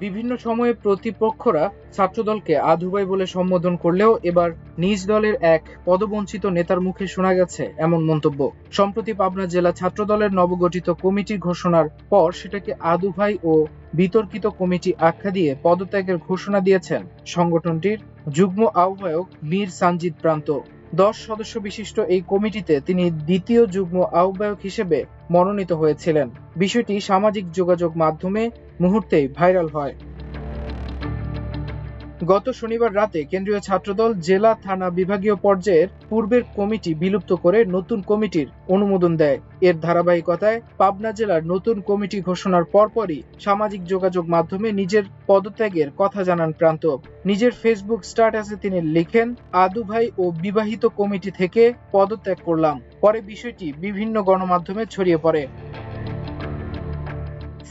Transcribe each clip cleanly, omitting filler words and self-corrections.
বিভিন্ন সময়ে প্রতিপক্ষরা ছাত্রদলকে আধুভাই বলে সম্বোধন করলেও এবার নিজ দলের এক পদবঞ্চিত নেতার মুখে শোনা গেছে এমন মন্তব্য। সম্প্রতি পাবনা জেলা ছাত্রদলের নবগঠিত কমিটির ঘোষণার পর সেটাকে আধুভাই ও বিতর্কিত কমিটি আখ্যা দিয়ে পদত্যাগের ঘোষণা দিয়েছেন সংগঠনটির যুগ্ম আহ্বায়ক মীর সানজিদ প্রান্ত। 10 সদস্য বিশিষ্ট এই কমিটিতে তিনি দ্বিতীয় যুগ্ম আহ্বায়ক হিসেবে মনোনীত হয়েছিলেন। বিষয়টি সামাজিক যোগাযোগ মাধ্যমে মুহূর্তেই ভাইরাল হয়। গত শনিবার রাতে কেন্দ্রীয় ছাত্রদল জেলা, থানা, বিভাগীয় পর্যায়ের পূর্বের কমিটি বিলুপ্ত করে নতুন কমিটির অনুমোদন দেয়। এর ধারাবাহিকতায় পাবনা জেলার নতুন কমিটি ঘোষণার পরপরই সামাজিক যোগাযোগ মাধ্যমে নিজের পদত্যাগের কথা জানান প্রান্ত। নিজের ফেসবুক স্ট্যাটাসে তিনি লিখেন, আদুভাই ও বিবাহিত কমিটি থেকে পদত্যাগ করলাম। পরে বিষয়টি বিভিন্ন গণমাধ্যমে ছড়িয়ে পড়ে।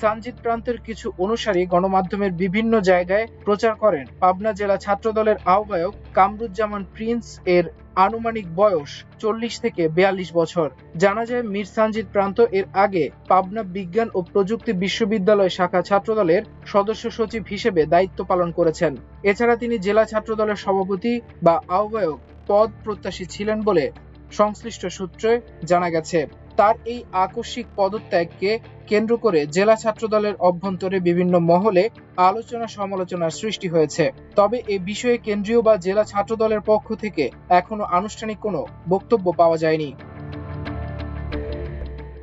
সানজিদ প্রান্তের কিছু অনুসারী গণমাধ্যমের বিভিন্ন জায়গায় প্রচার করেন পাবনা জেলা ছাত্রদলের আহ্বায়ক কামরুজ্জামান প্রিন্স এর আনুমানিক বয়স 40 থেকে 42 বছর। জানা যায় মীর সানজিদ প্রান্ত এর আগে পাবনা বিজ্ঞান ও প্রযুক্তি বিশ্ববিদ্যালয় শাখা ছাত্রদলের সদস্য সচিব হিসেবে দায়িত্ব পালন করেছেন। এছাড়া তিনি জেলা ছাত্রদলের সভাপতি বা আহ্বায়ক পদ প্রত্যাশী ছিলেন বলে সংশ্লিষ্ট সূত্রে জানা গেছে। তার এই আকস্মিক পদত্যাগকে কেন্দ্র করে জেলা ছাত্রদলের অভ্যন্তরে বিভিন্ন মহলে আলোচনা সমালোচনার সৃষ্টি হয়েছে। তবে এ বিষয়ে কেন্দ্রীয় বা জেলা ছাত্রদলের পক্ষ থেকে এখনো আনুষ্ঠানিক কোনো বক্তব্য পাওয়া যায়নি।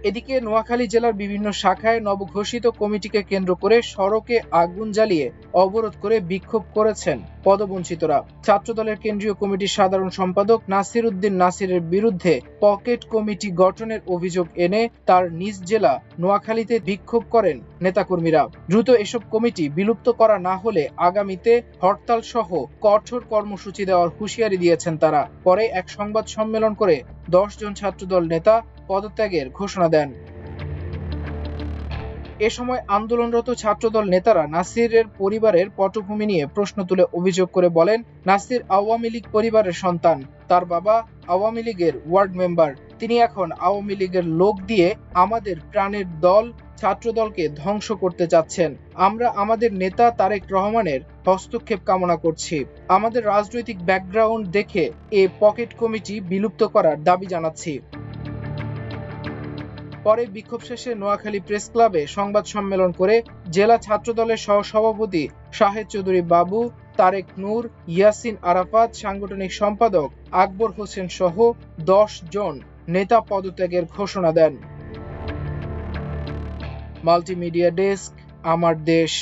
এদিকে নোয়াখালী জেলার বিভিন্ন শাখায় নবঘোষিত কমিটিকে কেন্দ্র করে সড়কে আগুন জ্বালিয়ে অবরোধ করে বিক্ষোভ করেছেন পদবঞ্চিতরা। ছাত্রদলের কেন্দ্রীয় কমিটির সাধারণ সম্পাদক নাসির উদ্দিন নাসিরের বিরুদ্ধে পকেট কমিটি গঠনের অভিযোগ এনে তার নিজ জেলা নোয়াখালীতে বিক্ষোভ করেন নেতাকর্মীরা। দ্রুত এসব কমিটি বিলুপ্ত করা না হলে আগামীতে হরতাল সহ কঠোর কর্মসূচি দেওয়ার হুঁশিয়ারি দিয়েছেন তারা। পরে এক সংবাদ সম্মেলন করে 10 জন ছাত্রদল নেতা পদত্যাগের ঘোষণা দেন। এ সময় আন্দোলনরত ছাত্রদল নেতারা নাসিরের পরিবারের পটভূমি নিয়ে প্রশ্ন তুলে অভিযোগ করে বলেন, নাসির আওয়ামী লীগ পরিবারের সন্তান। তার বাবা আওয়ামী লীগের ওয়ার্ড মেম্বার। তিনি এখন আওয়ামী লীগের লোক দিয়ে আমাদের প্রাণের দল ছাত্রদলকে ধ্বংস করতে চাচ্ছেন। আমরা আমাদের নেতা তারেক রহমানের হস্তক্ষেপ কামনা করছি। আমাদের রাজনৈতিক ব্যাকগ্রাউন্ড দেখে এ পকেট কমিটি বিলুপ্ত করার দাবি জানাচ্ছি। পরে বিক্ষোভ শেষে নোয়াখালী প্রেস ক্লাবে সংবাদ সম্মেলন করে জেলা ছাত্রদলের সহসভাপতি শাহেদ চৌধুরী বাবু, তারেক নূর, ইয়াসিন আরাফাত, সাংগঠনিক সম্পাদক আকবর হোসেন সহ 10 জন নেতা পদত্যাগের ঘোষণা দেন। মাল্টিমিডিয়া ডেস্ক, আমার দেশ।